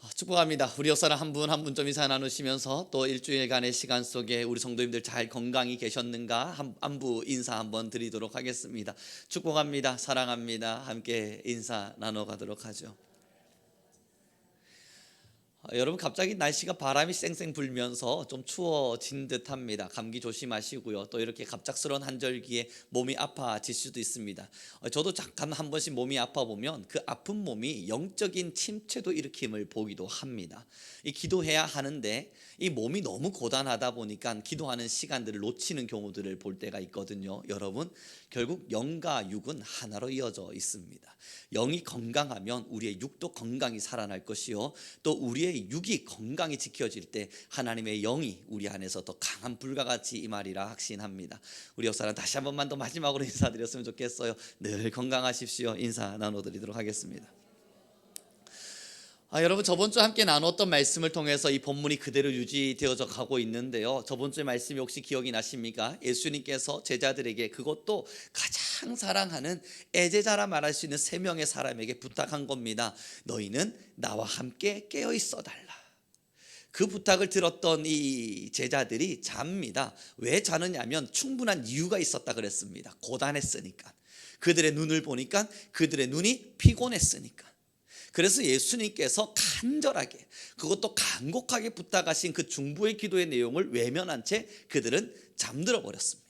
축복합니다. 우리 옆사람 한 분 한 분 좀 인사 나누시면서 또 일주일간의 시간 속에 우리 성도님들 잘 건강히 계셨는가 안부 인사 한번 드리도록 하겠습니다. 축복합니다. 사랑합니다. 함께 인사 나눠가도록 하죠. 여러분, 갑자기 날씨가 바람이 쌩쌩 불면서 좀 추워진 듯합니다. 감기 조심하시고요. 또 이렇게 갑작스러운 한절기에 몸이 아파질 수도 있습니다. 저도 잠깐 한 번씩 몸이 아파 보면 그 아픈 몸이 영적인 침체도 일으킴을 보기도 합니다. 이 기도해야 하는데 이 몸이 너무 고단하다 보니까 기도하는 시간들을 놓치는 경우들을 볼 때가 있거든요. 여러분, 결국 영과 육은 하나로 이어져 있습니다. 영이 건강하면 우리의 육도 건강히 살아날 것이요, 또 우리의 육이 건강히 지켜질 때 하나님의 영이 우리 안에서 더 강한 불과 같이 임하리라 확신합니다. 우리 옆사람 다시 한 번만 더 마지막으로 인사드렸으면 좋겠어요. 늘 건강하십시오. 인사 나눠드리도록 하겠습니다. 여러분, 저번 주 함께 나눴던 말씀을 통해서 이 본문이 그대로 유지되어져 가고 있는데요. 저번 주의 말씀이 혹시 기억이 나십니까? 예수님께서 제자들에게, 그것도 가장 사랑하는 애제자라 말할 수 있는 3명의 사람에게 부탁한 겁니다. 너희는 나와 함께 깨어 있어 달라. 그 부탁을 들었던 이 제자들이 잡니다. 왜 자느냐면 충분한 이유가 있었다 그랬습니다. 고단했으니까. 그들의 눈을 보니까 그들의 눈이 피곤했으니까. 그래서 예수님께서 간절하게, 그것도 간곡하게 부탁하신 그 중보의 기도의 내용을 외면한 채 그들은 잠들어 버렸습니다.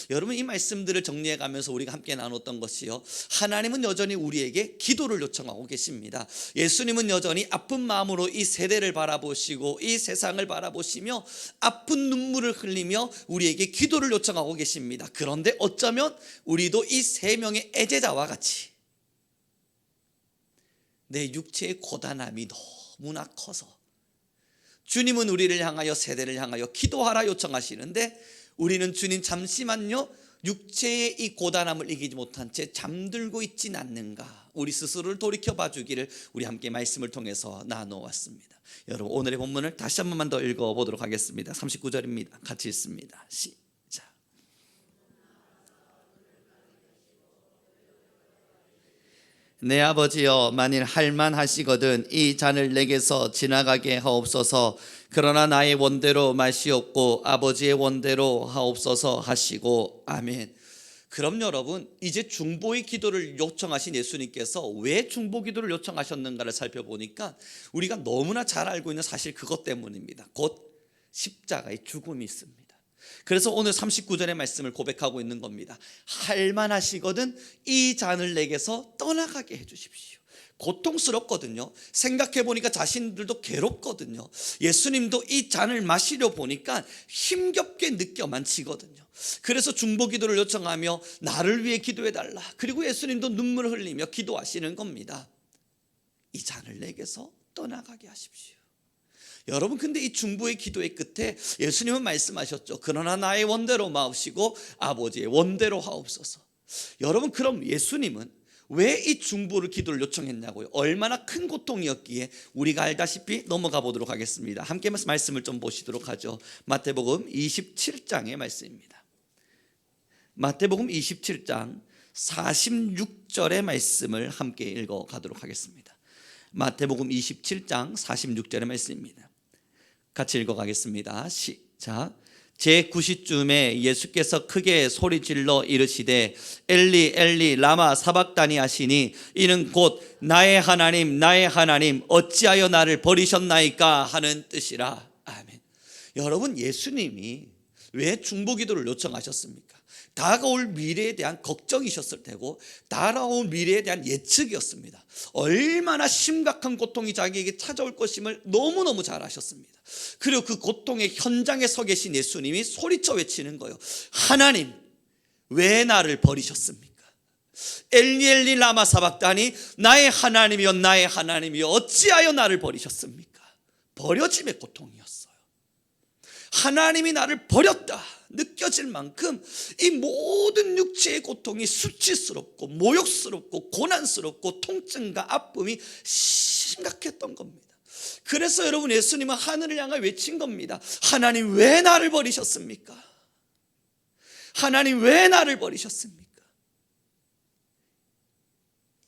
여러분, 이 말씀들을 정리해 가면서 우리가 함께 나눴던 것이요, 하나님은 여전히 우리에게 기도를 요청하고 계십니다. 예수님은 여전히 아픈 마음으로 이 세대를 바라보시고 이 세상을 바라보시며 아픈 눈물을 흘리며 우리에게 기도를 요청하고 계십니다. 그런데 어쩌면 우리도 이 3명의 애제자와 같이 내 육체의 고단함이 너무나 커서 주님은 우리를 향하여, 세대를 향하여 기도하라 요청하시는데 우리는 주님 잠시만요, 육체의 이 고단함을 이기지 못한 채 잠들고 있진 않는가, 우리 스스로를 돌이켜봐 주기를 우리 함께 말씀을 통해서 나눠왔습니다. 여러분, 오늘의 본문을 다시 한 번만 더 읽어보도록 하겠습니다. 39절입니다. 같이 읽습니다. 시작. 내 아버지여, 만일 할만하시거든 이 잔을 내게서 지나가게 하옵소서. 그러나 나의 원대로 마시옵고 아버지의 원대로 하옵소서 하시고. 아멘. 그럼 여러분, 이제 중보의 기도를 요청하신 예수님께서 왜 중보 기도를 요청하셨는가를 살펴보니까 우리가 너무나 잘 알고 있는 사실, 그것 때문입니다. 곧 십자가의 죽음이 있습니다. 그래서 오늘 39절의 말씀을 고백하고 있는 겁니다. 할만하시거든 이 잔을 내게서 떠나가게 해주십시오. 고통스럽거든요. 생각해 보니까 자신들도 괴롭거든요. 예수님도 이 잔을 마시려 보니까 힘겹게 느껴만 지거든요. 그래서 중보 기도를 요청하며 나를 위해 기도해 달라. 그리고 예수님도 눈물을 흘리며 기도하시는 겁니다. 이 잔을 내게서 떠나가게 하십시오. 여러분, 근데 이 중보의 기도의 끝에 예수님은 말씀하셨죠. 그러나 나의 원대로 마옵시고 아버지의 원대로 하옵소서. 여러분, 그럼 예수님은 왜 이 중보를 기도를 요청했냐고요? 얼마나 큰 고통이었기에 우리가 알다시피 넘어가 보도록 하겠습니다. 함께 말씀을 좀 보시도록 하죠. 마태복음 27장의 말씀입니다. 마태복음 27장 46절의 말씀을 함께 읽어가도록 하겠습니다. 마태복음 27장 46절의 말씀입니다. 같이 읽어가겠습니다. 시작. 제9시쯤에 예수께서 크게 소리질러 이르시되 엘리 엘리 라마 사박다니 하시니 이는 곧 나의 하나님 나의 하나님 어찌하여 나를 버리셨나이까 하는 뜻이라. 아멘. 여러분, 예수님이 왜 중보기도를 요청하셨습니까? 다가올 미래에 대한 걱정이셨을 테고 다가올 미래에 대한 예측이었습니다. 얼마나 심각한 고통이 자기에게 찾아올 것임을 너무너무 잘 아셨습니다. 그리고 그 고통의 현장에 서 계신 예수님이 소리쳐 외치는 거예요. 하나님, 왜 나를 버리셨습니까? 엘리 엘리 라마 사박다니, 나의 하나님이여 나의 하나님이여 어찌하여 나를 버리셨습니까? 버려짐의 고통이었어요. 하나님이 나를 버렸다 느껴질 만큼 이 모든 육체의 고통이 수치스럽고 모욕스럽고 고난스럽고 통증과 아픔이 심각했던 겁니다. 그래서 여러분, 예수님은 하늘을 향해 외친 겁니다. 하나님, 왜 나를 버리셨습니까? 하나님, 왜 나를 버리셨습니까?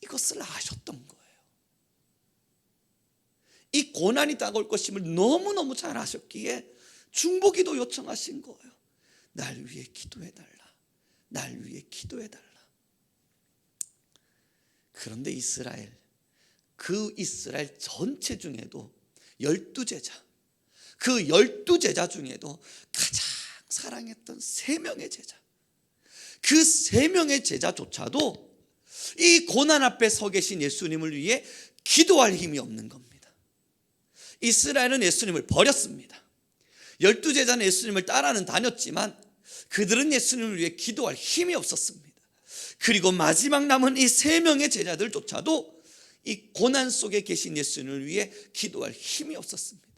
이것을 아셨던 거예요. 이 고난이 다가올 것임을 너무너무 잘 아셨기에 중보기도 요청하신 거예요. 날 위해 기도해달라. 날 위해 기도해달라. 그런데 그 이스라엘 전체 중에도 12제자, 그 12제자 중에도 가장 사랑했던 3명의 제자, 그 3명의 제자조차도 이 고난 앞에 서 계신 예수님을 위해 기도할 힘이 없는 겁니다. 이스라엘은 예수님을 버렸습니다. 12제자는 예수님을 따라는 다녔지만 그들은 예수님을 위해 기도할 힘이 없었습니다. 그리고 마지막 남은 이 3명의 제자들조차도 이 고난 속에 계신 예수님을 위해 기도할 힘이 없었습니다.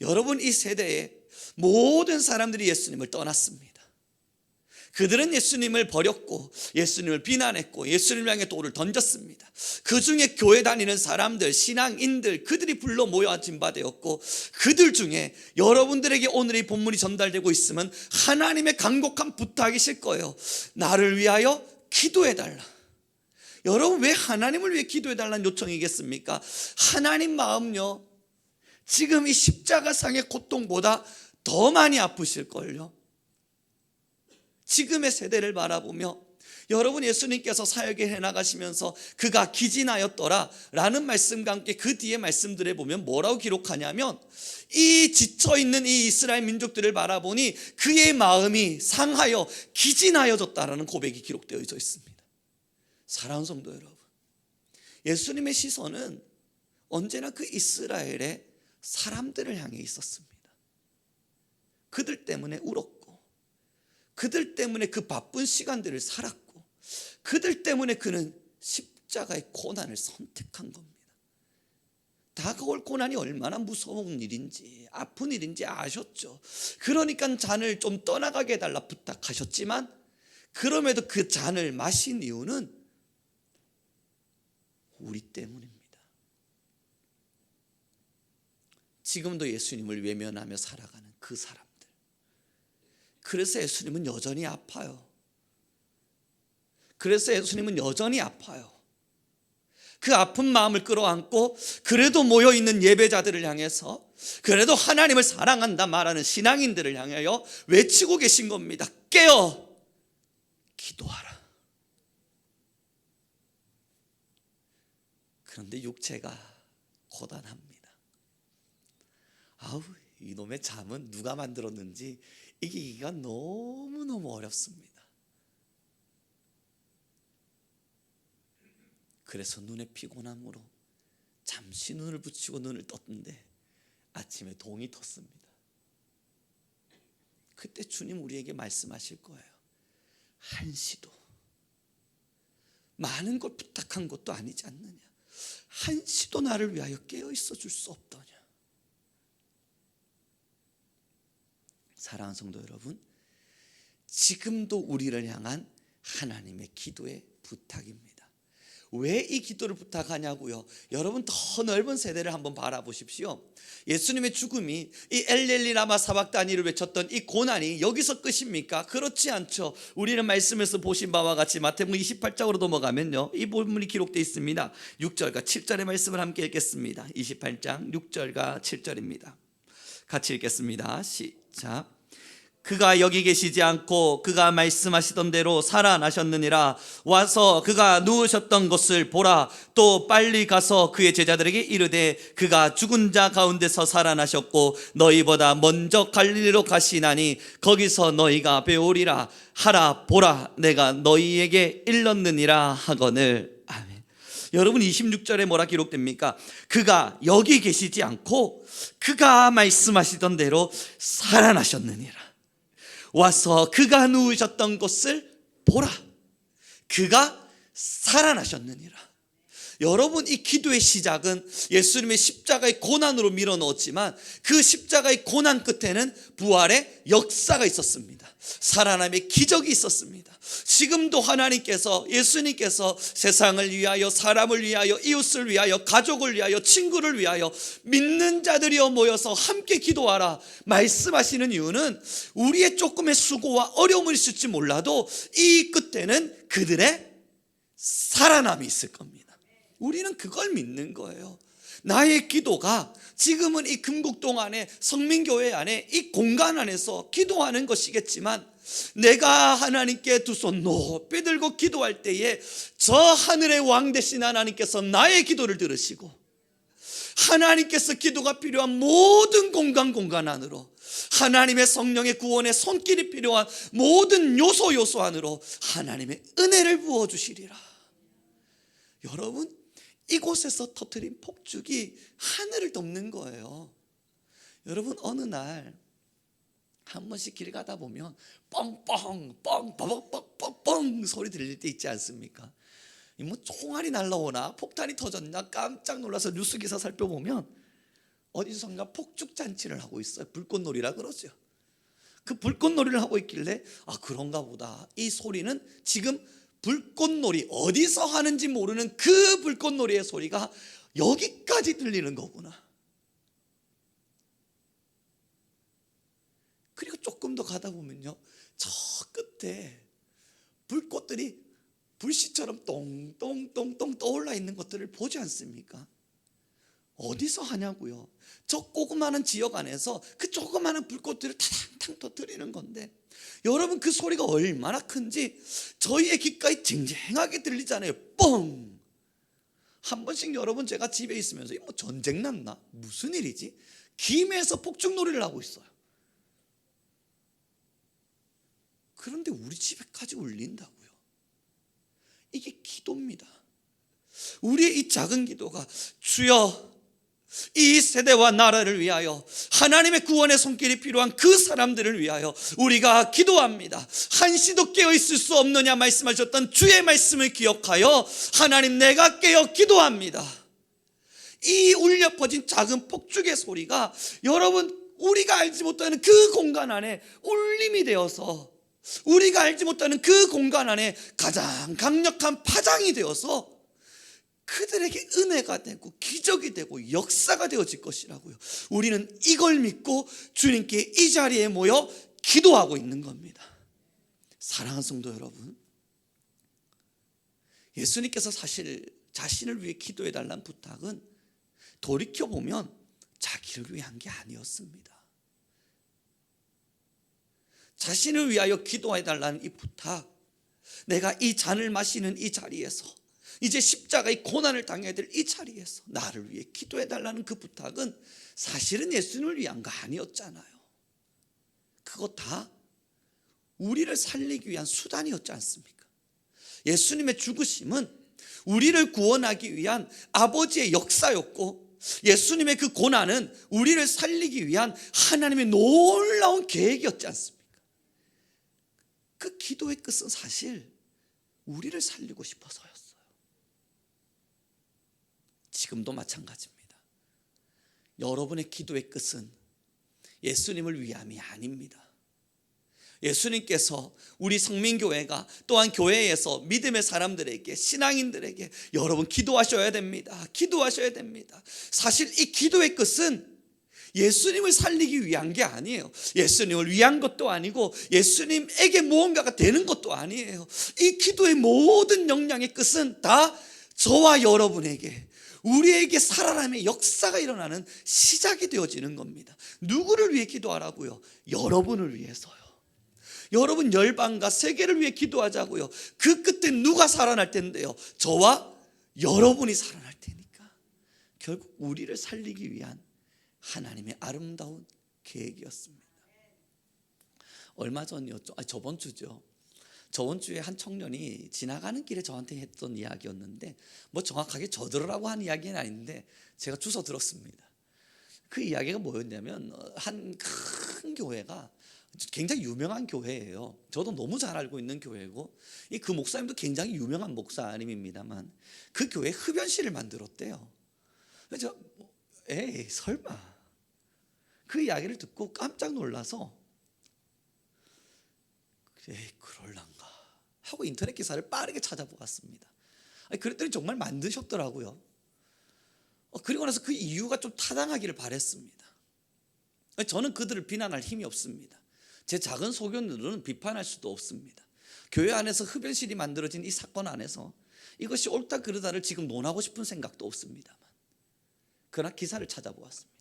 여러분, 이 세대에 모든 사람들이 예수님을 떠났습니다. 그들은 예수님을 버렸고 예수님을 비난했고 예수님을 향해 돌을 던졌습니다. 그 중에 교회 다니는 사람들, 신앙인들, 그들이 불러 모여 앉은 바 되었고, 그들 중에 여러분들에게 오늘 이 본문이 전달되고 있으면 하나님의 간곡한 부탁이실 거예요. 나를 위하여 기도해달라. 여러분, 왜 하나님을 위해 기도해달라는 요청이겠습니까? 하나님 마음요, 지금 이 십자가상의 고통보다 더 많이 아프실걸요. 지금의 세대를 바라보며 여러분, 예수님께서 사역에 해나가시면서 그가 기진하였더라 라는 말씀과 함께 그 뒤에 말씀들에 보면 뭐라고 기록하냐면, 이 지쳐있는 이 이스라엘 민족들을 바라보니 그의 마음이 상하여 기진하여졌다라는 고백이 기록되어 있습니다. 사랑하는 성도 여러분, 예수님의 시선은 언제나 그 이스라엘의 사람들을 향해 있었습니다. 그들 때문에 울었고, 그들 때문에 그 바쁜 시간들을 살았고, 그들 때문에 그는 십자가의 고난을 선택한 겁니다. 다가올 고난이 얼마나 무서운 일인지, 아픈 일인지 아셨죠. 그러니까 잔을 좀 떠나가게 해달라 부탁하셨지만, 그럼에도 그 잔을 마신 이유는 우리 때문입니다. 지금도 예수님을 외면하며 살아가는 그 사람들, 그래서 예수님은 여전히 아파요. 그래서 예수님은 여전히 아파요. 그 아픈 마음을 끌어안고 그래도 모여있는 예배자들을 향해서, 그래도 하나님을 사랑한다 말하는 신앙인들을 향하여 외치고 계신 겁니다. 깨어 기도하라. 그런데 육체가 고단합니다. 아우, 이놈의 잠은 누가 만들었는지 이기기가 너무너무 어렵습니다. 그래서 눈의 피곤함으로 잠시 눈을 붙이고 눈을 떴는데 아침에 동이 텄습니다. 그때 주님 우리에게 말씀하실 거예요. 한시도, 많은 걸 부탁한 것도 아니지 않느냐, 한시도 나를 위하여 깨어 있어 줄 수 없더냐. 사랑하는 성도 여러분, 지금도 우리를 향한 하나님의 기도의 부탁입니다. 왜 이 기도를 부탁하냐고요? 여러분, 더 넓은 세대를 한번 바라보십시오. 예수님의 죽음이 이 엘렐리 라마 사박다니를 외쳤던 이 고난이 여기서 끝입니까? 그렇지 않죠. 우리는 말씀에서 보신 바와 같이 마태복음 28장으로 넘어가면요, 이 본문이 기록되어 있습니다. 6절과 7절의 말씀을 함께 읽겠습니다. 28장 6절과 7절입니다. 같이 읽겠습니다. 시작. 그가 여기 계시지 않고 그가 말씀하시던 대로 살아나셨느니라. 와서 그가 누우셨던 곳을 보라. 또 빨리 가서 그의 제자들에게 이르되 그가 죽은 자 가운데서 살아나셨고 너희보다 먼저 갈릴리로 가시나니 거기서 너희가 배우리라 하라. 보라, 내가 너희에게 일렀느니라 하거늘. 아멘. 여러분, 26절에 뭐라 기록됩니까? 그가 여기 계시지 않고 그가 말씀하시던 대로 살아나셨느니라. 와서 그가 누우셨던 곳을 보라. 그가 살아나셨느니라. 여러분, 이 기도의 시작은 예수님의 십자가의 고난으로 밀어넣었지만 그 십자가의 고난 끝에는 부활의 역사가 있었습니다. 살아남의 기적이 있었습니다. 지금도 하나님께서, 예수님께서 세상을 위하여, 사람을 위하여, 이웃을 위하여, 가족을 위하여, 친구를 위하여 믿는 자들이여 모여서 함께 기도하라 말씀하시는 이유는 우리의 조금의 수고와 어려움을 있을지 몰라도 이 끝에는 그들의 살아남이 있을 겁니다. 우리는 그걸 믿는 거예요. 나의 기도가 지금은 이 금국동 안에 성민교회 안에 이 공간 안에서 기도하는 것이겠지만 내가 하나님께 두 손 높이 들고 기도할 때에 저 하늘의 왕 되신 하나님께서 나의 기도를 들으시고 하나님께서 기도가 필요한 모든 공간 안으로 하나님의 성령의 구원의 손길이 필요한 모든 요소 안으로 하나님의 은혜를 부어주시리라. 여러분, 이곳에서 터뜨린 폭죽이 하늘을 덮는 거예요. 여러분, 어느 날 한 번씩 길 가다 보면 뻥뻥 뻥뻥뻥뻥뻥 소리 들릴 때 있지 않습니까? 뭐 총알이 날라오나 폭탄이 터졌나 깜짝 놀라서 뉴스 기사 살펴보면 어디선가 폭죽 잔치를 하고 있어요. 불꽃놀이라 그러죠. 그 불꽃놀이를 하고 있길래 그런가 보다. 이 소리는 지금 불꽃놀이 어디서 하는지 모르는 그 불꽃놀이의 소리가 여기까지 들리는 거구나. 그리고 조금 더 가다 보면요, 저 끝에 불꽃들이 불씨처럼 똥똥똥똥 떠올라 있는 것들을 보지 않습니까? 어디서 하냐고요? 저 조그마한 지역 안에서 그 조그마한 불꽃들을 탕탕 터뜨리는 건데, 여러분 그 소리가 얼마나 큰지 저희의 귓가에 쟁쟁하게 들리잖아요. 뻥! 한 번씩 여러분 제가 집에 있으면서 뭐 전쟁 났나? 무슨 일이지? 김해에서 폭죽놀이를 하고 있어요. 그런데 우리 집에까지 울린다고요. 이게 기도입니다. 우리의 이 작은 기도가 주여 이 세대와 나라를 위하여 하나님의 구원의 손길이 필요한 그 사람들을 위하여 우리가 기도합니다. 한시도 깨어 있을 수 없느냐 말씀하셨던 주의 말씀을 기억하여 하나님 내가 깨어 기도합니다. 이 울려 퍼진 작은 폭죽의 소리가 여러분 우리가 알지 못하는 그 공간 안에 울림이 되어서 우리가 알지 못하는 그 공간 안에 가장 강력한 파장이 되어서 그들에게 은혜가 되고 기적이 되고 역사가 되어질 것이라고요. 우리는 이걸 믿고 주님께 이 자리에 모여 기도하고 있는 겁니다. 사랑하는 성도 여러분, 예수님께서 사실 자신을 위해 기도해 달라는 부탁은 돌이켜보면 자기를 위한 게 아니었습니다. 자신을 위하여 기도해 달라는 이 부탁, 내가 이 잔을 마시는 이 자리에서 이제 십자가의 고난을 당해야 될 이 자리에서 나를 위해 기도해 달라는 그 부탁은 사실은 예수님을 위한 거 아니었잖아요. 그거 다 우리를 살리기 위한 수단이었지 않습니까? 예수님의 죽으심은 우리를 구원하기 위한 아버지의 역사였고, 예수님의 그 고난은 우리를 살리기 위한 하나님의 놀라운 계획이었지 않습니까? 그 기도의 끝은 사실 우리를 살리고 싶어서였어요. 지금도 마찬가지입니다. 여러분의 기도의 끝은 예수님을 위함이 아닙니다. 예수님께서 우리 성민교회가 또한 교회에서 믿음의 사람들에게, 신앙인들에게 여러분 기도하셔야 됩니다. 기도하셔야 됩니다. 사실 이 기도의 끝은 예수님을 살리기 위한 게 아니에요. 예수님을 위한 것도 아니고 예수님에게 무언가가 되는 것도 아니에요. 이 기도의 모든 역량의 끝은 다 저와 여러분에게, 우리에게 살아남의 역사가 일어나는 시작이 되어지는 겁니다. 누구를 위해 기도하라고요? 여러분을 위해서요. 여러분 열방과 세계를 위해 기도하자고요. 그 끝에 누가 살아날 텐데요? 저와 여러분이 살아날 테니까. 결국 우리를 살리기 위한 하나님의 아름다운 계획이었습니다. 얼마 전이었죠? 저번 주죠. 저번 주에 한 청년이 지나가는 길에 저한테 했던 이야기였는데, 뭐 정확하게 저들으라고 한 이야기는 아닌데 제가 주워 들었습니다. 그 이야기가 뭐였냐면, 한 큰 교회가 굉장히 유명한 교회예요. 저도 너무 잘 알고 있는 교회고, 그 목사님도 굉장히 유명한 목사님입니다만 그 교회에 흡연실을 만들었대요. 그래서 에이 설마, 그 이야기를 듣고 깜짝 놀라서 에이 그럴란가 하고 인터넷 기사를 빠르게 찾아보았습니다. 그랬더니 정말 만드셨더라고요. 그리고 나서 그 이유가 좀 타당하기를 바랬습니다. 저는 그들을 비난할 힘이 없습니다. 제 작은 소견으로는 비판할 수도 없습니다. 교회 안에서 흡연실이 만들어진 이 사건 안에서 이것이 옳다 그르다를 지금 논하고 싶은 생각도 없습니다만, 그러나 기사를 찾아보았습니다.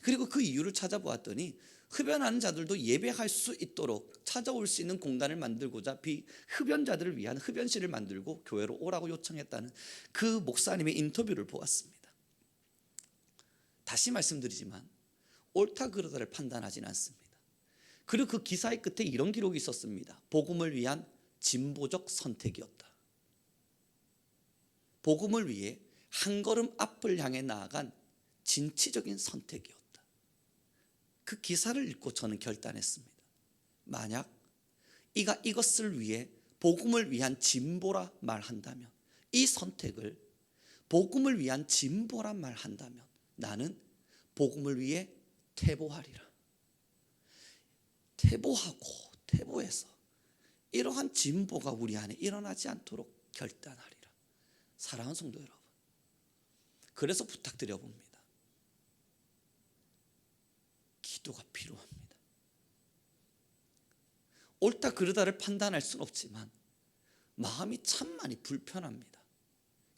그리고 그 이유를 찾아보았더니 흡연하는 자들도 예배할 수 있도록 찾아올 수 있는 공간을 만들고자 비흡연자들을 위한 흡연실을 만들고 교회로 오라고 요청했다는 그 목사님의 인터뷰를 보았습니다. 다시 말씀드리지만 옳다 그르다를 판단하진 않습니다. 그리고 그 기사의 끝에 이런 기록이 있었습니다. 복음을 위한 진보적 선택이었다. 복음을 위해 한 걸음 앞을 향해 나아간 진취적인 선택이었다. 그 기사를 읽고 저는 결단했습니다. 만약 이가 이것을 위해 복음을 위한 진보라 말한다면, 이 선택을 복음을 위한 진보라 말한다면 나는 복음을 위해 퇴보하리라. 퇴보해서 이러한 진보가 우리 안에 일어나지 않도록 결단하리라. 사랑하는 성도 여러분, 그래서 부탁드려 봅니다. 기도가 필요합니다. 옳다 그르다를 판단할 수는 없지만 마음이 참 많이 불편합니다.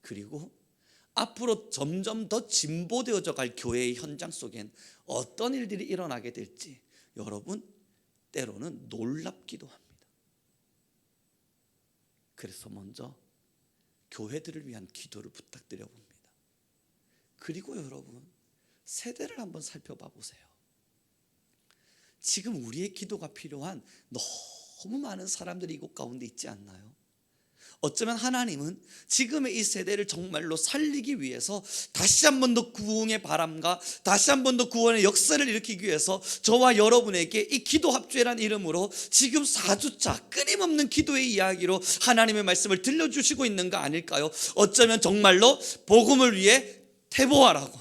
그리고 앞으로 점점 더 진보되어져 갈 교회의 현장 속엔 어떤 일들이 일어나게 될지 여러분 때로는 놀랍기도 합니다. 그래서 먼저 교회들을 위한 기도를 부탁드려 봅니다. 그리고 여러분 세대를 한번 살펴봐 보세요. 지금 우리의 기도가 필요한 너무 많은 사람들이 이곳 가운데 있지 않나요? 어쩌면 하나님은 지금의 이 세대를 정말로 살리기 위해서 다시 한 번 더 구원의 바람과 다시 한 번 더 구원의 역사를 일으키기 위해서 저와 여러분에게 이 기도 합주회라는 이름으로 지금 4주차 끊임없는 기도의 이야기로 하나님의 말씀을 들려주시고 있는 거 아닐까요? 어쩌면 정말로 복음을 위해 퇴보하라고,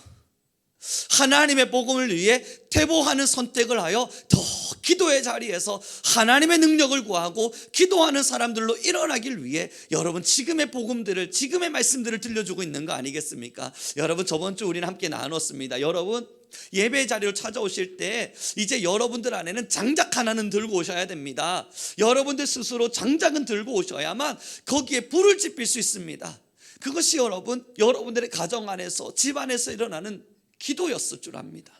하나님의 복음을 위해 퇴보하는 선택을 하여 더 기도의 자리에서 하나님의 능력을 구하고 기도하는 사람들로 일어나길 위해 여러분 지금의 복음들을, 지금의 말씀들을 들려주고 있는 거 아니겠습니까? 여러분 저번 주 우리는 함께 나눴습니다. 여러분 예배 자리로 찾아오실 때 이제 여러분들 안에는 장작 하나는 들고 오셔야 됩니다. 여러분들 스스로 장작은 들고 오셔야만 거기에 불을 지필 수 있습니다. 그것이 여러분들의 가정 안에서, 집 안에서 일어나는 기도였을 줄 압니다.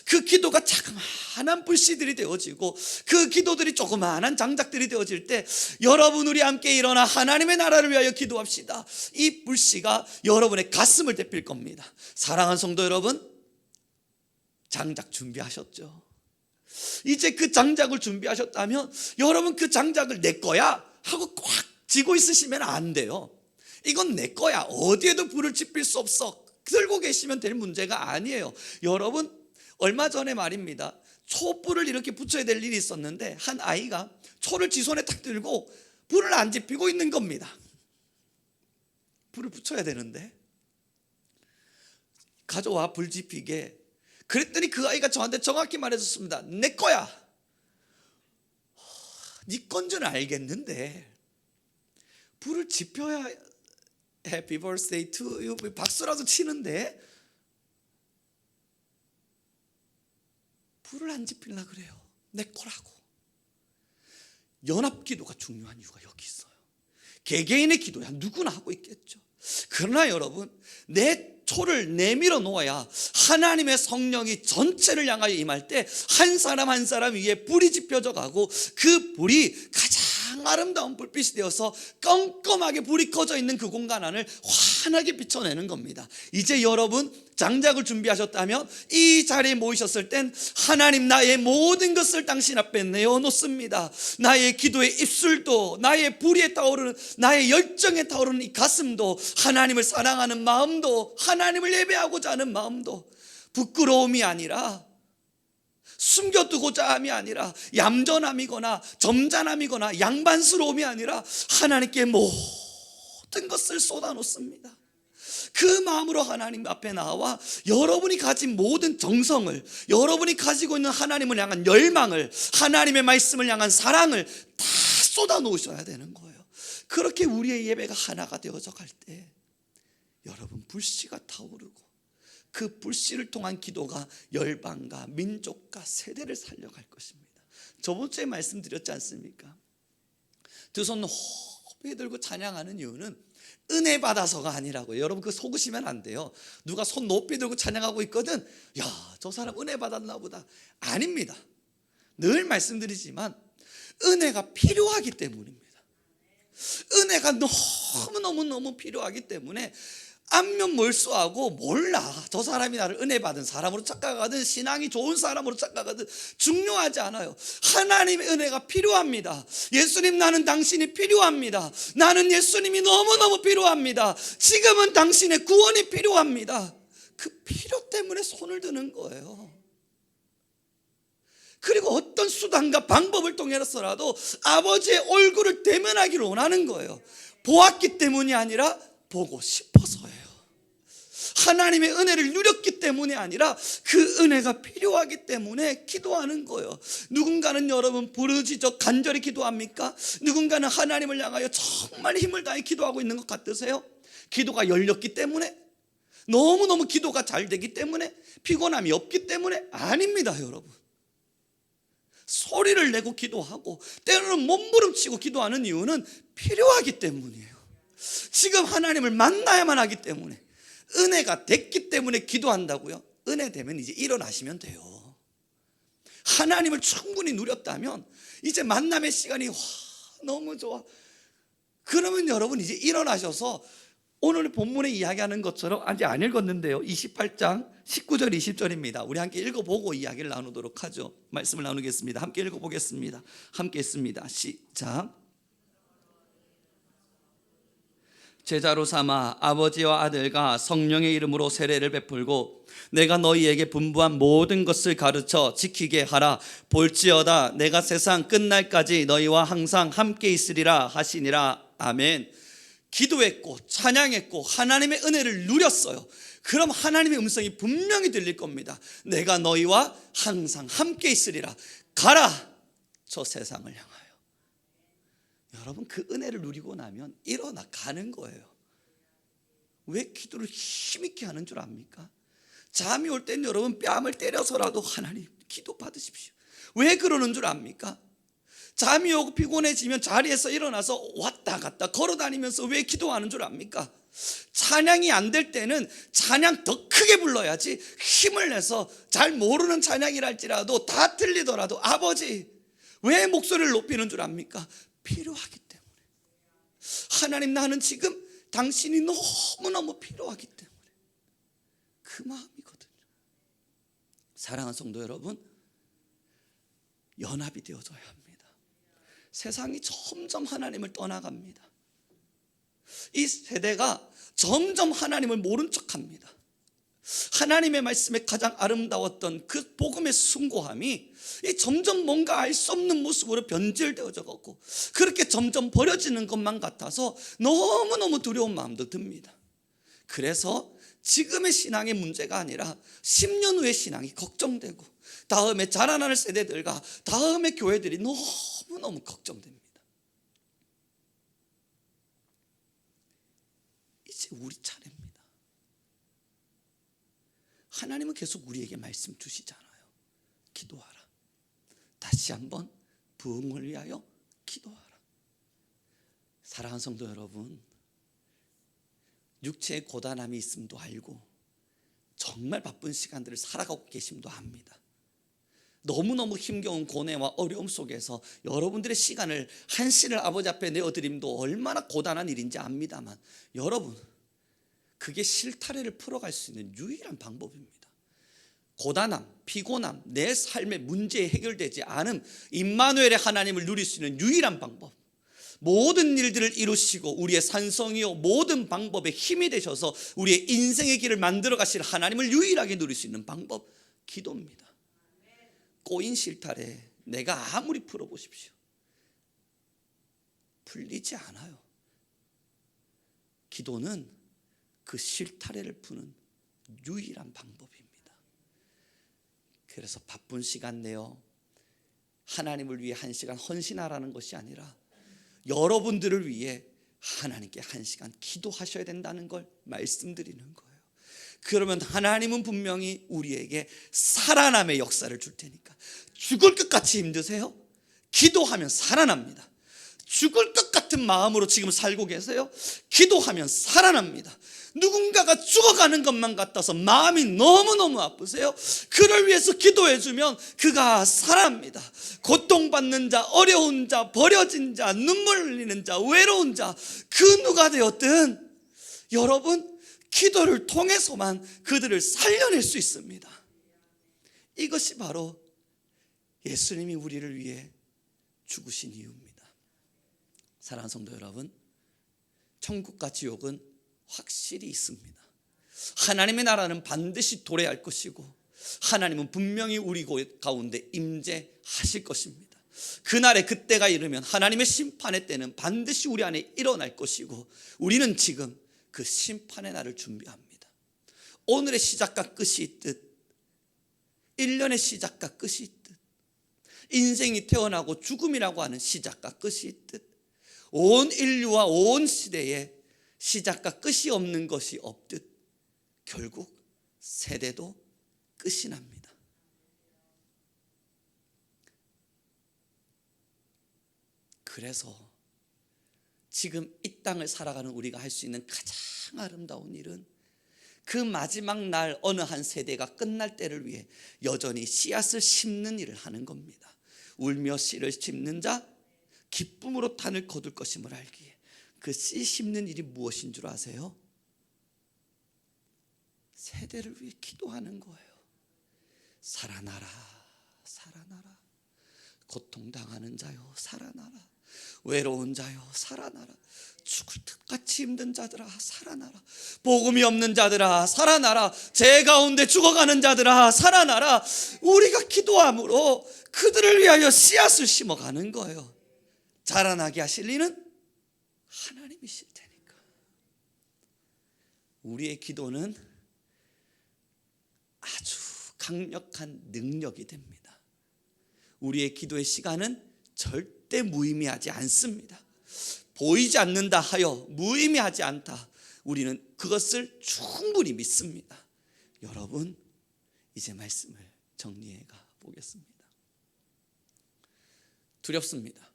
그 기도가 자그마한 불씨들이 되어지고 그 기도들이 조그마한 장작들이 되어질 때 여러분 우리 함께 일어나 하나님의 나라를 위하여 기도합시다. 이 불씨가 여러분의 가슴을 데필 겁니다. 사랑하는 성도 여러분, 장작 준비하셨죠? 이제 그 장작을 준비하셨다면 여러분 그 장작을 내 거야 하고 꽉 쥐고 있으시면 안 돼요. 이건 내 거야, 어디에도 불을 지필 수 없어, 들고 계시면 될 문제가 아니에요. 여러분 얼마 전에 말입니다, 촛불을 이렇게 붙여야 될 일이 있었는데 한 아이가 초를 지 손에 탁 들고 불을 안 지피고 있는 겁니다. 불을 붙여야 되는데 가져와 불 지피게. 그랬더니 그 아이가 저한테 정확히 말해줬습니다. 내 거야. 네 건 줄 알겠는데 불을 지펴야 Happy birthday to you 박수라도 치는데 불을 안 지피려고 그래요. 내 거라고. 연합기도가 중요한 이유가 여기 있어요. 개개인의 기도야 누구나 하고 있겠죠. 그러나 여러분 내 초를 내밀어 놓아야 하나님의 성령이 전체를 향하여 임할 때 한 사람 한 사람 위에 불이 지펴져 가고 그 불이 가장 아름다운 불빛이 되어서 껌껌하게 불이 꺼져 있는 그 공간 안을 환하게 비춰내는 겁니다. 이제 여러분 장작을 준비하셨다면 이 자리에 모이셨을 땐 하나님 나의 모든 것을 당신 앞에 내어놓습니다. 나의 기도의 입술도, 나의 불에 타오르는, 나의 열정에 타오르는 이 가슴도, 하나님을 사랑하는 마음도, 하나님을 예배하고자 하는 마음도 부끄러움이 아니라, 숨겨두고자 함이 아니라, 얌전함이거나 점잖함이거나 양반스러움이 아니라 하나님께 모든 것을 쏟아놓습니다. 그 마음으로 하나님 앞에 나와 여러분이 가진 모든 정성을, 여러분이 가지고 있는 하나님을 향한 열망을, 하나님의 말씀을 향한 사랑을 다 쏟아 놓으셔야 되는 거예요. 그렇게 우리의 예배가 하나가 되어져 갈 때 여러분 불씨가 타오르고 그 불씨를 통한 기도가 열방과 민족과 세대를 살려갈 것입니다. 저번 주에 말씀드렸지 않습니까? 두 손 높이 들고 찬양하는 이유는 은혜 받아서가 아니라고요. 여러분 그 속으시면 안 돼요. 누가 손 높이 들고 찬양하고 있거든, 야, 저 사람 은혜 받았나 보다. 아닙니다. 늘 말씀드리지만 은혜가 필요하기 때문입니다. 은혜가 너무너무 필요하기 때문에 안면 몰수하고 몰라, 저 사람이 나를 은혜 받은 사람으로 착각하든 신앙이 좋은 사람으로 착각하든 중요하지 않아요. 하나님의 은혜가 필요합니다. 예수님, 나는 당신이 필요합니다. 나는 예수님이 너무너무 필요합니다. 지금은 당신의 구원이 필요합니다. 그 필요 때문에 손을 드는 거예요. 그리고 어떤 수단과 방법을 통해서라도 아버지의 얼굴을 대면하기를 원하는 거예요. 보았기 때문이 아니라 보고 싶어서예요. 하나님의 은혜를 누렸기 때문이 아니라 그 은혜가 필요하기 때문에 기도하는 거예요. 누군가는 여러분 부르짖어 간절히 기도합니까? 누군가는 하나님을 향하여 정말 힘을 다해 기도하고 있는 것 같으세요? 기도가 열렸기 때문에? 너무너무 기도가 잘 되기 때문에? 피곤함이 없기 때문에? 아닙니다, 여러분. 소리를 내고 기도하고 때로는 몸부림치고 기도하는 이유는 필요하기 때문이에요. 지금 하나님을 만나야만 하기 때문에, 은혜가 됐기 때문에 기도한다고요? 은혜 되면 이제 일어나시면 돼요. 하나님을 충분히 누렸다면 이제 만남의 시간이 너무 좋아. 그러면 여러분 이제 일어나셔서 오늘 본문에 이야기하는 것처럼, 아직 안 읽었는데요, 28장 19절 20절입니다. 우리 함께 읽어보고 이야기를 나누도록 하죠. 말씀을 나누겠습니다. 함께 읽어보겠습니다. 함께 했습니다. 시작. 제자로 삼아 아버지와 아들과 성령의 이름으로 세례를 베풀고 내가 너희에게 분부한 모든 것을 가르쳐 지키게 하라. 볼지어다 내가 세상 끝날까지 너희와 항상 함께 있으리라 하시니라. 아멘. 기도했고 찬양했고 하나님의 은혜를 누렸어요. 그럼 하나님의 음성이 분명히 들릴 겁니다. 내가 너희와 항상 함께 있으리라. 가라, 저 세상을 향하여. 여러분 그 은혜를 누리고 나면 일어나 가는 거예요. 왜 기도를 힘있게 하는 줄 압니까? 잠이 올 땐 여러분 뺨을 때려서라도 하나님 기도 받으십시오. 왜 그러는 줄 압니까? 잠이 오고 피곤해지면 자리에서 일어나서 왔다 갔다 걸어다니면서 왜 기도하는 줄 압니까? 찬양이 안 될 때는 찬양 더 크게 불러야지, 힘을 내서 잘 모르는 찬양이랄지라도 다 틀리더라도 아버지, 왜 목소리를 높이는 줄 압니까? 필요하기 때문에. 하나님, 나는 지금 당신이 너무너무 필요하기 때문에. 그 마음이거든요. 사랑하는 성도 여러분, 연합이 되어져야 합니다. 세상이 점점 하나님을 떠나갑니다. 이 세대가 점점 하나님을 모른 척합니다. 하나님의 말씀에 가장 아름다웠던 그 복음의 숭고함이 점점 뭔가 알 수 없는 모습으로 변질되어져 가고, 그렇게 점점 버려지는 것만 같아서 너무너무 두려운 마음도 듭니다. 그래서 지금의 신앙의 문제가 아니라 10년 후의 신앙이 걱정되고, 다음에 자라나는 세대들과 다음의 교회들이 너무너무 걱정됩니다. 이제 우리 차례입니다. 하나님은 계속 우리에게 말씀 주시잖아요. 기도하라. 다시 한번 부흥을 위하여 기도하라. 사랑하는 성도 여러분, 육체의 고단함이 있음도 알고 정말 바쁜 시간들을 살아가고 계심도 압니다. 너무너무 힘겨운 고뇌와 어려움 속에서 여러분들의 시간을, 한시를 아버지 앞에 내어드림도 얼마나 고단한 일인지 압니다만, 여러분, 그게 실타래를 풀어갈 수 있는 유일한 방법입니다. 고단함, 피곤함, 내 삶의 문제에 해결되지 않음, 임마누엘의 하나님을 누릴 수 있는 유일한 방법, 모든 일들을 이루시고 우리의 산성이요 모든 방법에 힘이 되셔서 우리의 인생의 길을 만들어 가실 하나님을 유일하게 누릴 수 있는 방법, 기도입니다. 꼬인 실타래 내가 아무리 풀어보십시오, 풀리지 않아요. 기도는 그 실타래를 푸는 유일한 방법입니다. 그래서 바쁜 시간 내어 하나님을 위해 1시간 헌신하라는 것이 아니라 여러분들을 위해 하나님께 1시간 기도하셔야 된다는 걸 말씀드리는 거예요. 그러면 하나님은 분명히 우리에게 살아남의 역사를 줄 테니까. 죽을 것 같이 힘드세요? 기도하면 살아납니다. 죽을 것 같은 마음으로 지금 살고 계세요? 기도하면 살아납니다. 누군가가 죽어가는 것만 같아서 마음이 너무너무 아프세요? 그를 위해서 기도해주면 그가 살아납니다. 고통받는 자, 어려운 자, 버려진 자, 눈물 흘리는 자, 외로운 자, 그 누가 되었든 여러분 기도를 통해서만 그들을 살려낼 수 있습니다. 이것이 바로 예수님이 우리를 위해 죽으신 이유입니다. 사랑하는 성도 여러분, 천국과 지옥은 확실히 있습니다. 하나님의 나라는 반드시 도래할 것이고 하나님은 분명히 우리 가운데 임재하실 것입니다. 그날에 그때가 이르면 하나님의 심판의 때는 반드시 우리 안에 일어날 것이고 우리는 지금 그 심판의 날을 준비합니다. 오늘의 시작과 끝이 있듯 1년의 시작과 끝이 있듯 인생이 태어나고 죽음이라고 하는 시작과 끝이 있듯 온 인류와 온 시대에 시작과 끝이 없는 것이 없듯 결국 세대도 끝이 납니다. 그래서 지금 이 땅을 살아가는 우리가 할 수 있는 가장 아름다운 일은 그 마지막 날 어느 한 세대가 끝날 때를 위해 여전히 씨앗을 심는 일을 하는 겁니다. 울며 씨를 심는 자 기쁨으로 단을 거둘 것임을 알기에 그 씨 심는 일이 무엇인 줄 아세요? 세대를 위해 기도하는 거예요. 살아나라, 살아나라. 고통당하는 자요, 살아나라. 외로운 자요, 살아나라. 죽을 듯같이 힘든 자들아, 살아나라. 복음이 없는 자들아, 살아나라. 죄 가운데 죽어가는 자들아, 살아나라. 우리가 기도함으로 그들을 위하여 씨앗을 심어가는 거예요. 자라나게 하실 이는 하나님이실 테니까. 우리의 기도는 아주 강력한 능력이 됩니다. 우리의 기도의 시간은 절대 무의미하지 않습니다. 보이지 않는다 하여 무의미하지 않다. 우리는 그것을 충분히 믿습니다. 여러분, 이제 말씀을 정리해 가 보겠습니다. 두렵습니다.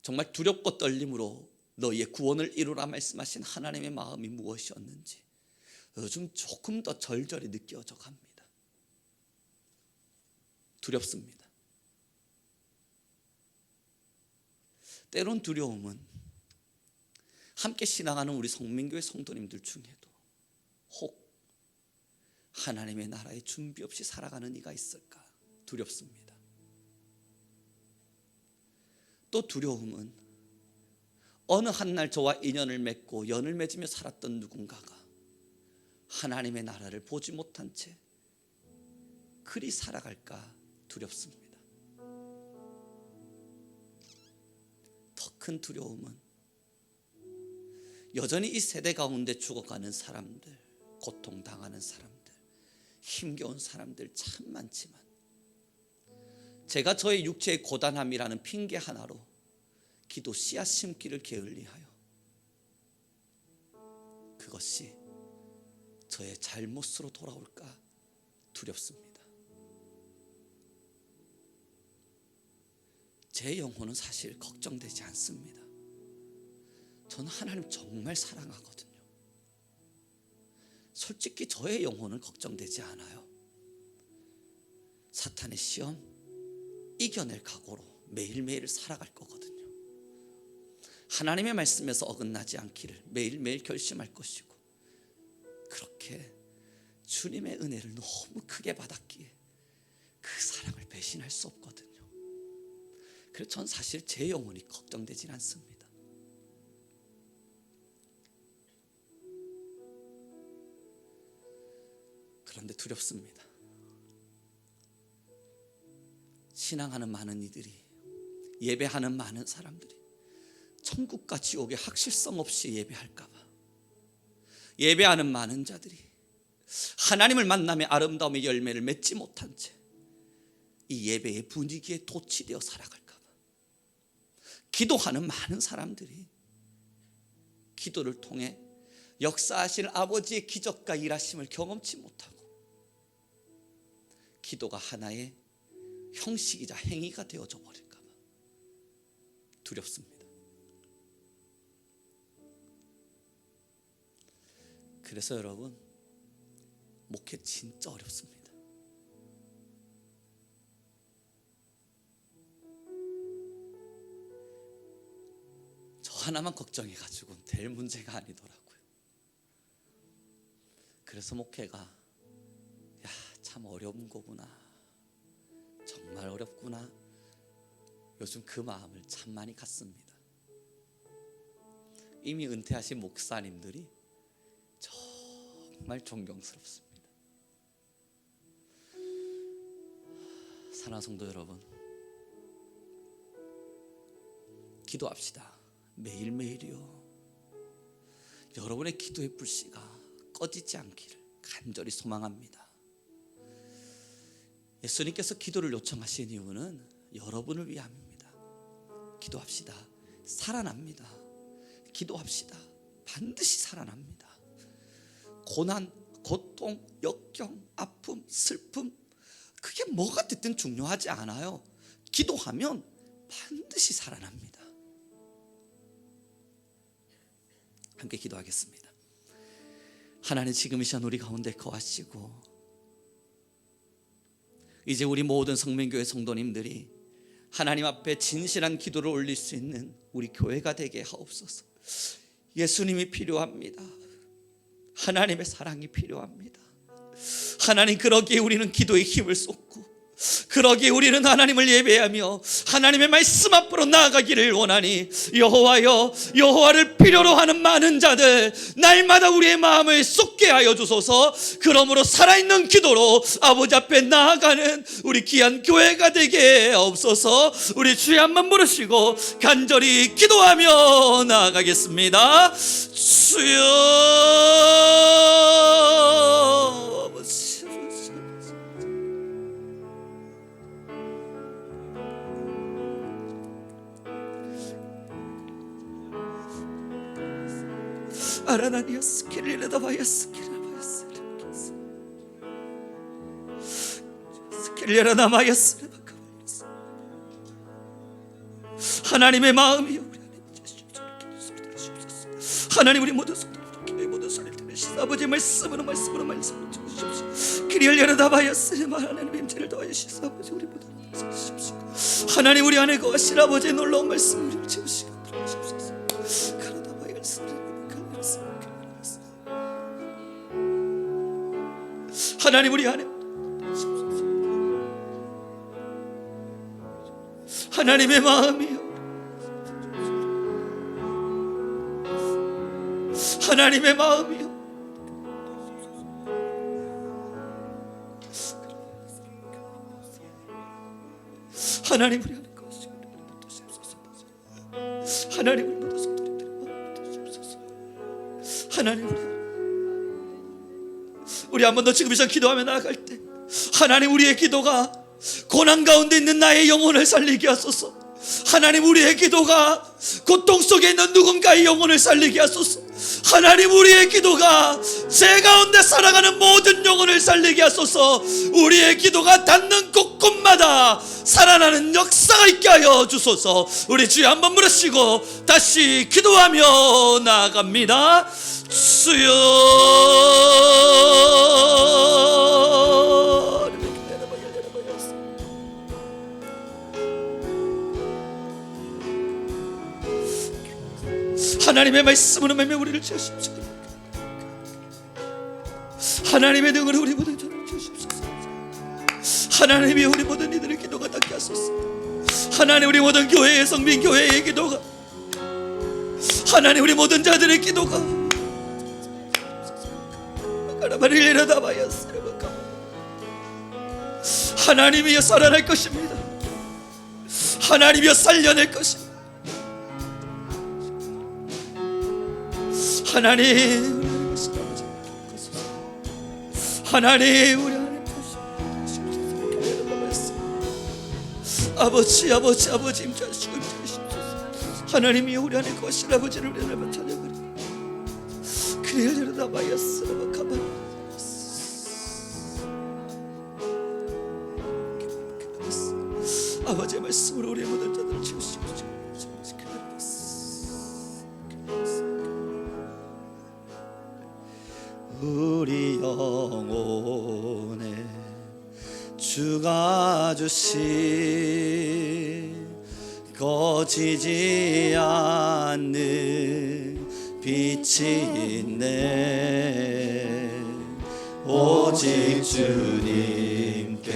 정말 두렵고 떨림으로 너희의 구원을 이루라 말씀하신 하나님의 마음이 무엇이었는지 요즘 조금 더 절절히 느껴져 갑니다. 두렵습니다. 때론 두려움은 함께 신앙하는 우리 성민교회 성도님들 중에도 혹 하나님의 나라에 준비 없이 살아가는 이가 있을까 두렵습니다. 또 두려움은 어느 한날 저와 인연을 맺고 연을 맺으며 살았던 누군가가 하나님의 나라를 보지 못한 채 그리 살아갈까 두렵습니다. 더 큰 두려움은 여전히 이 세대 가운데 죽어가는 사람들, 고통당하는 사람들, 힘겨운 사람들 참 많지만 제가 저의 육체의 고단함이라는 핑계 하나로 기도 씨앗 심기를 게을리하여 그것이 저의 잘못으로 돌아올까 두렵습니다. 제 영혼은 사실 걱정되지 않습니다. 저는 하나님 정말 사랑하거든요. 솔직히 저의 영혼은 걱정되지 않아요. 사탄의 시험 이겨낼 각오로 매일매일 살아갈 거거든요. 하나님의 말씀에서 어긋나지 않기를 매일매일 결심할 것이고 그렇게 주님의 은혜를 너무 크게 받았기에 그 사랑을 배신할 수 없거든요. 그래서 전 사실 제 영혼이 걱정되진 않습니다. 그런데 두렵습니다. 신앙하는 많은 이들이, 예배하는 많은 사람들이 천국과 지옥의 확실성 없이 예배할까 봐, 예배하는 많은 자들이 하나님을 만남의 아름다움의 열매를 맺지 못한 채 이 예배의 분위기에 도취되어 살아갈까 봐, 기도하는 많은 사람들이 기도를 통해 역사하실 아버지의 기적과 일하심을 경험치 못하고 기도가 하나의 형식이자 행위가 되어져 버릴까 봐 두렵습니다. 그래서 여러분, 목회 진짜 어렵습니다. 저 하나만 걱정해가지고는 될 문제가 아니더라고요. 그래서 목회가 참 어려운 거구나, 정말 어렵구나, 요즘 그 마음을 참 많이 갖습니다. 이미 은퇴하신 목사님들이 정말 존경스럽습니다. 사랑하는 성도 여러분, 기도합시다. 매일매일이요. 여러분의 기도의 불씨가 꺼지지 않기를 간절히 소망합니다. 예수님께서 기도를 요청하신 이유는 여러분을 위함입니다. 기도합시다. 살아납니다. 기도합시다. 반드시 살아납니다. 고난, 고통, 역경, 아픔, 슬픔, 그게 뭐가 됐든 중요하지 않아요. 기도하면 반드시 살아납니다. 함께 기도하겠습니다. 하나님, 지금 이 시간 우리 가운데 거하시고, 이제 우리 모든 성민교회 성도님들이 하나님 앞에 진실한 기도를 올릴 수 있는 우리 교회가 되게 하옵소서. 예수님이 필요합니다. 하나님의 사랑이 필요합니다. 하나님, 그러기에 우리는 기도의 힘을 쏟고, 그러기에 우리는 하나님을 예배하며 하나님의 말씀 앞으로 나아가기를 원하니, 여호와여, 여호와를 필요로 하는 많은 자들 날마다 우리의 마음을 쏟게 하여 주소서. 그러므로 살아있는 기도로 아버지 앞에 나아가는 우리 귀한 교회가 되게 없어서 우리 주의 한번 부르시고 간절히 기도하며 나아가겠습니다. 주여, 아라나니아스 킬리레다바야스 킬라바야스 킬리라나마야스 레바카바야스. 하나님의 마음이여, 우리 안에 하나님, 우리 모든 성도들 모든 소리를 들으시사 아버지의 말씀으로 주시옵시고, 킬리라나바야스 하나님의 임재를 더하여 주시사 아버지 우리 모든 주시옵시고, 하나님 우리 안에 거하실 아버지의 놀라운 말씀 우리를 채우시고 들어주시옵소서. 하나님 우리 안에 하나님의 마음이요, 하나님의 마음이요, 하나님 우리 안에 거하시고 하나님 우리 모든 성도들의 마음을 주시옵소서. 하나님 우리 한 번 더 지금 이 시간 기도하며 나아갈 때, 하나님 우리의 기도가 고난 가운데 있는 나의 영혼을 살리게 하소서. 하나님 우리의 기도가 고통 속에 있는 누군가의 영혼을 살리게 하소서. 하나님 우리의 기도가 제 가운데 살아가는 모든 영혼을 살리게 하소서. 우리의 기도가 닿는 곳곳마다 살아나는 역사가 있게 하여 주소서. 우리 주여 한번 부르시고 다시 기도하며 나아갑니다. 주여, 하나님의 말씀으로 매매 우리를 채우십시오. 하나님의 능으로 우리 모든 자를 채우십소서. 하나님이 우리 모든 이들의 기도가 닿게 하소서. 하나님 우리 모든 교회의 성민 교회의 기도가, 하나님 우리 모든 자들의 기도가 하나님이여 살아날 것입니다. 하나님이여 살려낼 것입니다. 하나님, 하나님 우리 안에 아버지 임재하시고 임재하시옵소서. 하나님이여 우리 안에 거하실 아버지를 우리 안에 찬양하리. 그리하려다 바야스라바 가만 아버지의 말씀으로 우리의 모든 자들을 채우시옵소서. 주가 주신 꺼지지 않는 빛이 있네. 오직 주님께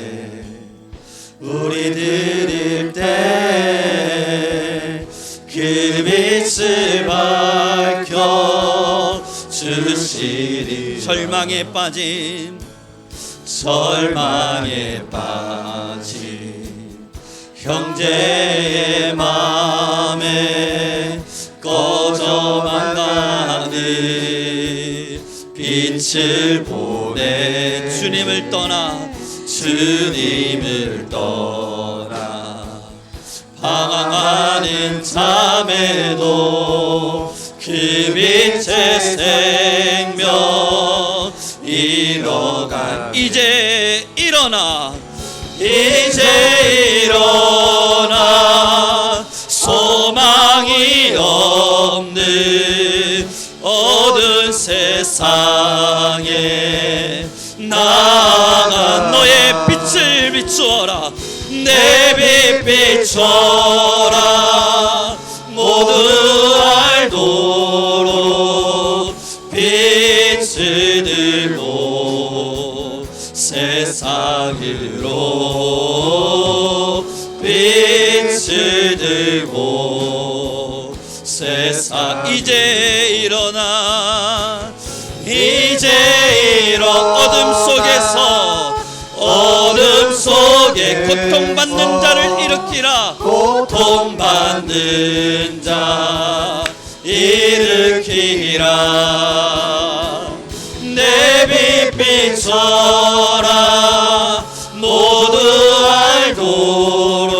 우리 드릴 때 그 빛을 밝혀 주시리. 절망에 빠진 형제의 맘에 꺼져만 가는 빛을 보내. 주님을 떠나 방황하는 자매도 그 빛의 생명 잃어간 이제 일어나 소망이 없는 어두운 세상에 나아가 너의 빛을 비추어라. 내 빛 비춰라. 모두 알도록 빛을 들고 세상으로 빛을 들고 세상 이제 일어나 어둠 속에 고통받는 자를 일으키라. 고통받는 자 일으키라. 내 빛 비춰라. 모두 알도록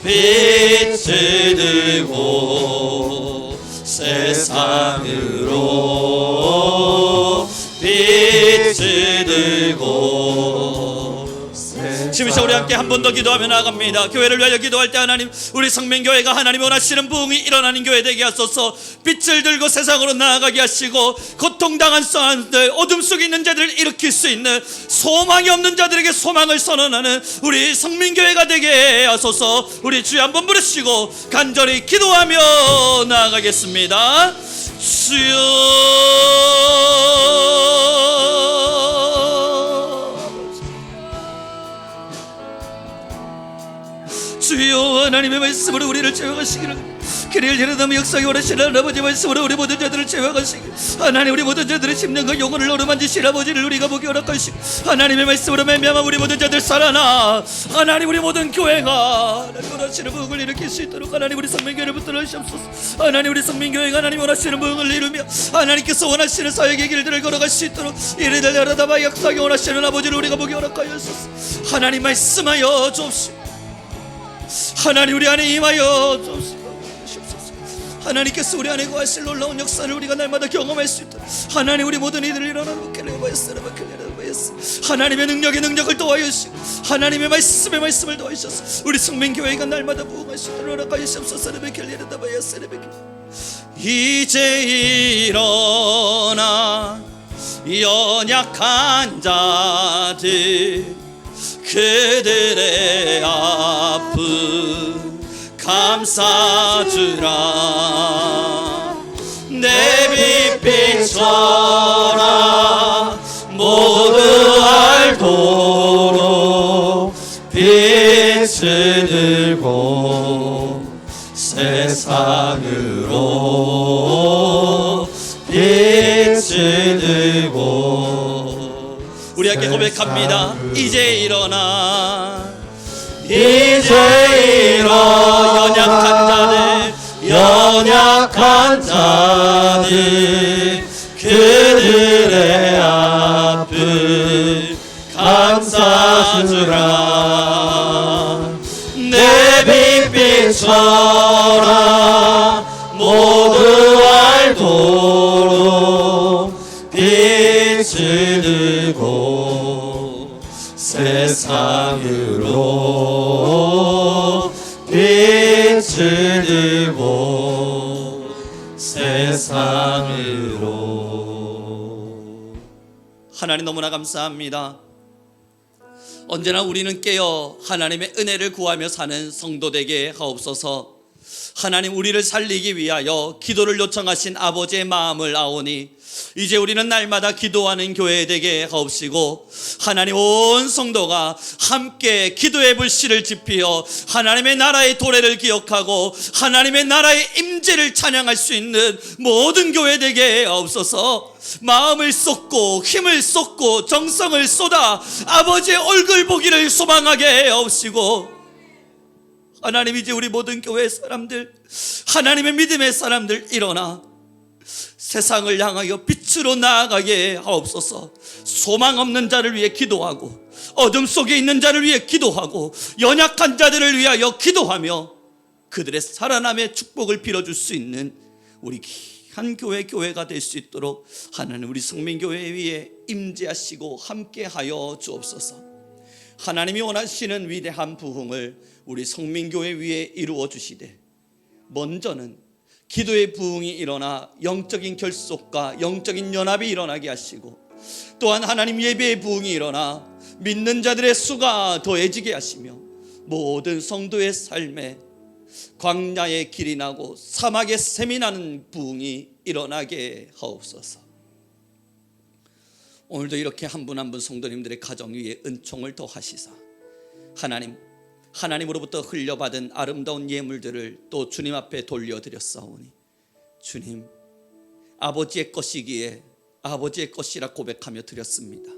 빛을 들고 세상으로 빛을 들고. 지금 우리 함께 한 번 더 기도하며 나아갑니다. 교회를 위하여 기도할 때 하나님, 우리 성민교회가 하나님 원하시는 부흥이 일어나는 교회 되게 하소서. 빛을 들고 세상으로 나아가게 하시고 고통당한 사람들, 어둠 속에 있는 자들을 일으킬 수 있는 소망이 없는 자들에게 소망을 선언하는 우리 성민교회가 되게 하소서. 우리 주여 한번 부르시고 간절히 기도하며 나아가겠습니다. 주여 하나님의 말씀으로 우리를 채워가시기를, 그리를 예르다며 역사에 원하시는 아버지 말씀으로 우리 모든 자들을 채워가시기, 하나님 우리 모든 자들의 심령과 영혼을 어루만지실 아버지를 우리가 보기 허락하시고, 하나님의 말씀으로 맹명한 우리 모든 자들 살아나 하나님 우리 모든 교회가 하나님 원하시는 부흥을 일으킬 수 있도록 하나님 우리 성민교회를 붙들어 주시옵소서. 하나님 우리 성민교회가 하나님 원하시는 부흥을 이루며 하나님께서 원하시는 사역의 길들을 걸어갈 수 있도록 이르다 열하다바 역사에 원하시는 아버지를 우리가 보기 허락하여소서. 하나님 말씀하여 주옵시고 하나님 우리 안에 임하여 주옵소서. 하나님께서 우리 안에 거하실 놀라운 역사를 우리가 날마다 경험할 수 있도록 하나님 우리 모든 이들을 일어나는 하나님의 능력을 도와주시고 하나님의 말씀을 도와주셔서 우리 성민교회가 날마다 부흥할 수 있도록 허락하시옵소서. 이제 일어나 연약한 자들 그들의 아픔 감싸주라. 내 빛 비춰라. 모두 알도록 빛을 들고 세상으로 빛을 들고. 우리 함께 고백합니다. 이제 일어나 연약한 자들 그들의 아픔 감싸주라. 내 빛 비춰라. 모두 알도록 빛을 들고 세상으로 빛을 들고 세상으로. 하나님 너무나 감사합니다. 언제나 우리는 깨어 하나님의 은혜를 구하며 사는 성도 되게 하옵소서. 하나님, 우리를 살리기 위하여 기도를 요청하신 아버지의 마음을 아오니 이제 우리는 날마다 기도하는 교회 되게 하옵시고, 하나님, 온 성도가 함께 기도의 불씨를 지피어 하나님의 나라의 도래를 기억하고 하나님의 나라의 임재를 찬양할 수 있는 모든 교회 되게 하옵소서. 마음을 쏟고 힘을 쏟고 정성을 쏟아 아버지의 얼굴 보기를 소망하게 하옵시고, 하나님, 이제 우리 모든 교회 사람들, 하나님의 믿음의 사람들 일어나 세상을 향하여 빛으로 나아가게 하옵소서. 소망 없는 자를 위해 기도하고 어둠 속에 있는 자를 위해 기도하고 연약한 자들을 위하여 기도하며 그들의 살아남의 축복을 빌어줄 수 있는 우리 귀한 교회가 될 수 있도록 하나님, 우리 성민교회 위에 임재하시고 함께하여 주옵소서. 하나님이 원하시는 위대한 부흥을 우리 성민교회 위에 이루어 주시되, 먼저는 기도의 부흥이 일어나 영적인 결속과 영적인 연합이 일어나게 하시고, 또한 하나님 예배의 부흥이 일어나 믿는 자들의 수가 더해지게 하시며 모든 성도의 삶에 광야의 길이 나고 사막의 샘이 나는 부흥이 일어나게 하옵소서. 오늘도 이렇게 한 분 한 분 성도님들의 가정 위에 은총을 더하시사 하나님으로부터 흘려받은 아름다운 예물들을 또 주님 앞에 돌려드렸사오니, 주님, 아버지의 것이기에 아버지의 것이라 고백하며 드렸습니다.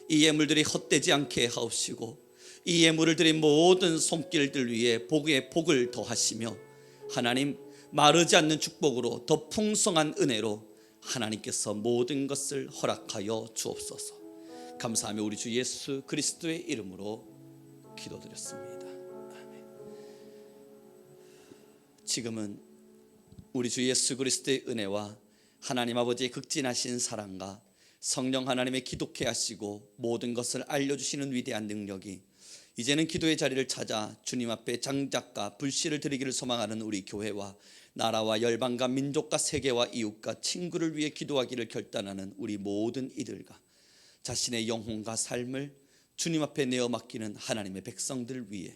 이 예물들이 헛되지 않게 하옵시고 이 예물을 드린 모든 손길들 위에 복의 복을 더하시며 하나님, 마르지 않는 축복으로 더 풍성한 은혜로 하나님께서 모든 것을 허락하여 주옵소서. 감사하며 우리 주 예수 그리스도의 이름으로 기도드렸습니다. 아멘. 지금은 우리 주 예수 그리스도의 은혜와 하나님 아버지의 극진하신 사랑과 성령 하나님의 기독케 하시고 모든 것을 알려주시는 위대한 능력이 이제는 기도의 자리를 찾아 주님 앞에 장작과 불씨를 드리기를 소망하는 우리 교회와 나라와 열방과 민족과 세계와 이웃과 친구를 위해 기도하기를 결단하는 우리 모든 이들과 자신의 영혼과 삶을 주님 앞에 내어 맡기는 하나님의 백성들 위해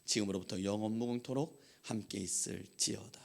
지금으로부터 영원 무궁토록 함께 있을지어다.